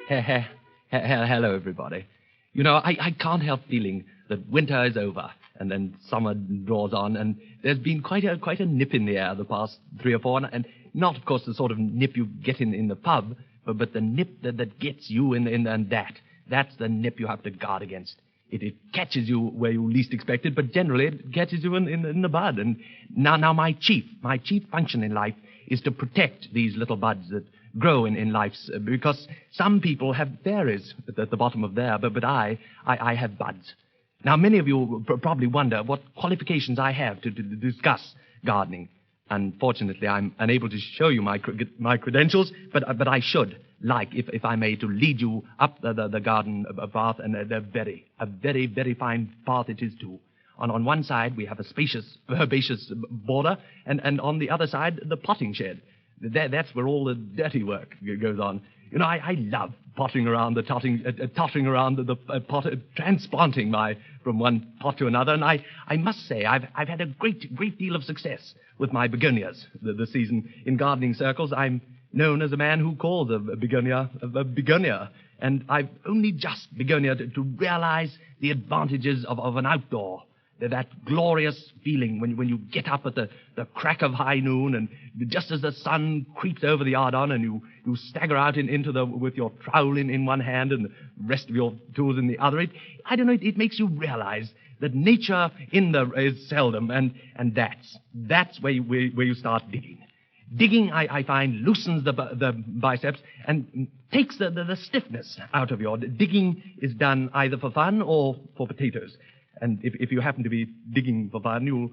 Hello, everybody. You know, I can't help feeling that winter is over and then summer draws on, and there's been quite a nip in the air the past 3 or 4, and not, of course, the sort of nip you get in the pub, but the nip that gets you and that's the nip you have to guard against. It catches you where you least expect it, but generally it catches you in the bud. And now my chief function in life is to protect these little buds that grow in life, because some people have berries at the bottom of there, but I have buds. Now, many of you probably wonder what qualifications I have to discuss gardening. Unfortunately, I'm unable to show you my credentials, but I should like, if I may, to lead you up the garden path, and a very, very fine path it is too. On one side, we have a spacious, herbaceous border, and on the other side, the potting shed. That's where all the dirty work goes on. You know, I love pottering around tottering around the pot, transplanting from one pot to another, and I must say I've had a great deal of success with my begonias this season. In gardening circles, I'm known as a man who calls a begonia a begonia, and I've only just begun to realize the advantages of an outdoor. That glorious feeling when you get up at the crack of high noon, and just as the sun creeps over the Ardon, and you stagger out with your trowel in one hand and the rest of your tools in the other. It makes you realize that nature is seldom, and that's where you start digging. Digging, I find, loosens the biceps and takes the stiffness out of your. Digging is done either for fun or for potatoes. And if you happen to be digging for fun, you'll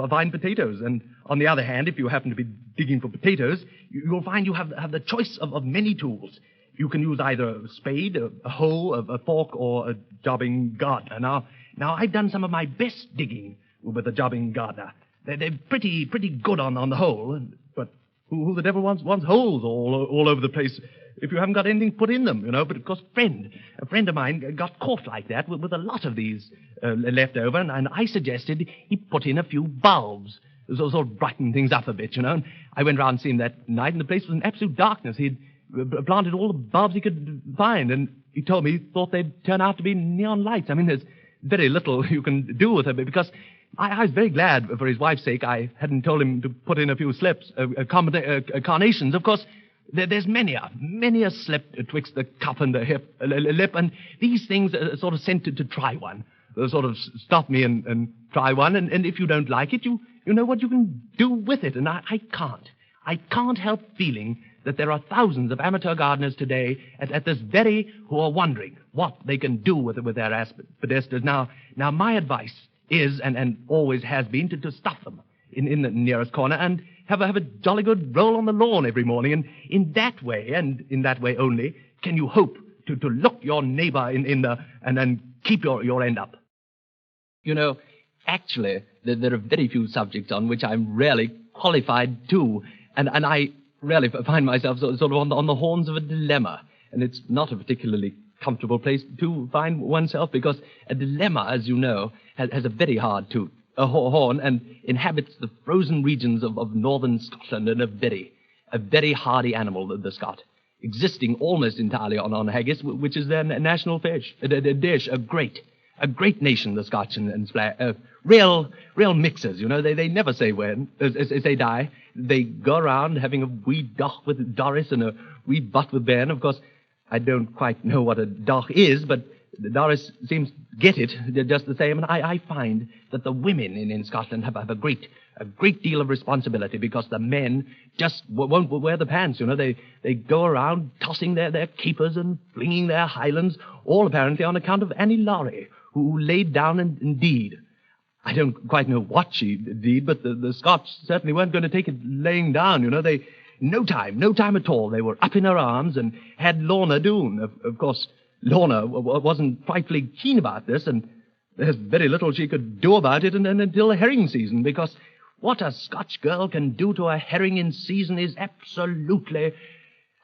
find potatoes. And on the other hand, if you happen to be digging for potatoes, you'll find you have the choice of many tools. You can use either a spade, a hoe, a fork, or a jobbing gardener. Now I've done some of my best digging with a jobbing gardener. They're pretty good on the whole, but who the devil wants holes all over the place if you haven't got anything put in them, you know? But of course, a friend of mine got caught like that with a lot of these left over, and I suggested he put in a few bulbs, sort of brighten things up a bit, you know. And I went round seeing him that night, and the place was in absolute darkness. He'd planted all the bulbs he could find, and he told me he thought they'd turn out to be neon lights. I mean, there's very little you can do with them, because I was very glad, for his wife's sake, I hadn't told him to put in a few slips, carnations. Of course, there's many a slip twixt the cup and the lip, and these things are sort of sent to try one. They'll sort of stop me and try one, and if you don't like it, you know what you can do with it. And I can't help feeling that there are thousands of amateur gardeners today at this very who are wondering what they can do with their aspidistras. Now my advice is, and always has been, to stuff them in the nearest corner and have a jolly good roll on the lawn every morning. And in that way, and in that way only, can you hope to look your neighbor in the and then keep your end up. You know, actually, there are very few subjects on which I'm really qualified to, and I really find myself sort of on the horns of a dilemma. And it's not a particularly comfortable place to find oneself, because a dilemma, as you know, has a very hard tooth, a horn, and inhabits the frozen regions of northern Scotland, and a very hardy animal, the Scot, existing almost entirely on haggis, which is their national dish. A great nation, the Scotch and real mixers, you know. They never say when, as they die. They go around having a wee doch with Doris and a wee butt with Ben. Of course, I don't quite know what a doch is, but Doris seems to get it just the same. And I find that the women in Scotland have a great deal of responsibility, because the men just won't wear the pants, you know. They go around tossing their keepers and flinging their highlands, all apparently on account of Annie Laurie, who laid down and deed. I don't quite know what she did, but the Scots certainly weren't going to take it laying down, you know. No time at all. They were up in her arms and had Lorna Doone. Of course, Lorna wasn't frightfully keen about this, and there's very little she could do about it until the herring season, because what a Scotch girl can do to a herring in season is absolutely...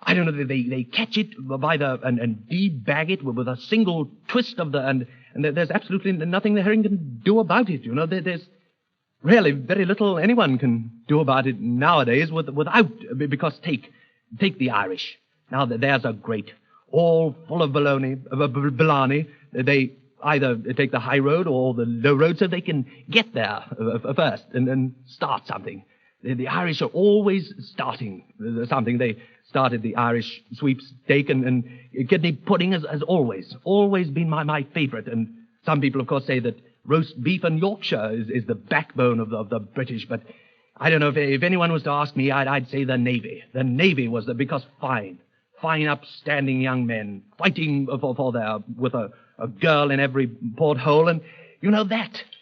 I don't know, they catch it and de-bag it with a single twist of and there's absolutely nothing the herring can do about it, you know. There's really very little anyone can do about it nowadays because take the Irish. Now, there's a great all full of baloney. They either take the high road or the low road so they can get there first and start something. The Irish are always starting something. They started the Irish sweepstake and kidney pudding has always been my favorite. And some people, of course, say that roast beef and Yorkshire is the backbone of the British. But I don't know, if anyone was to ask me, I'd say the Navy. The Navy was because fine, upstanding young men fighting with a girl in every porthole. And,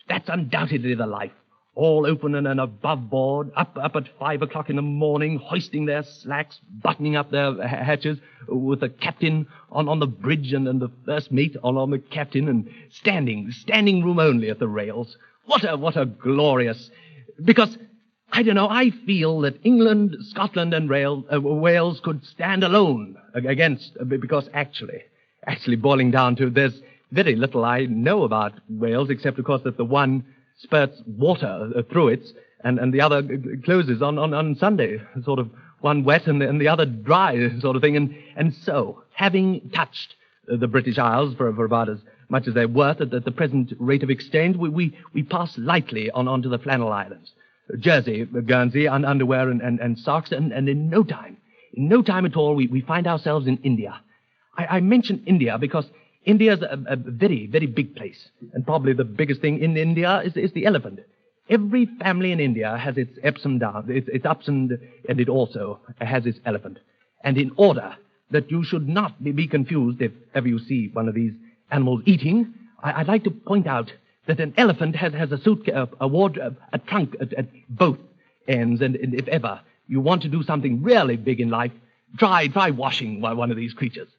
that's undoubtedly the life. All open and above board, up at 5 o'clock in the morning, hoisting their slacks, buttoning up their hatches, with the captain on the bridge and the first mate on the captain, and standing room only at the rails. What a glorious... Because, I don't know, I feel that England, Scotland, and Wales could stand alone against... Because actually boiling down to, there's very little I know about Wales, except, of course, that the one spurts water through it, and the other closes on Sunday, sort of one wet and the other dry sort of thing. And so, having touched the British Isles for about as much as they're worth at the present rate of exchange, we pass lightly on to the Flannel Islands, Jersey, Guernsey, underwear and socks, and in no time at all, we find ourselves in India. I mention India because India's a very, very big place, and probably the biggest thing in India is the elephant. Every family in India has its ups and downs, its ups and it also has its elephant. And in order that you should not be confused if ever you see one of these animals eating, I'd like to point out that an elephant has a wardrobe, a trunk at both ends, and if ever you want to do something really big in life, try washing one of these creatures.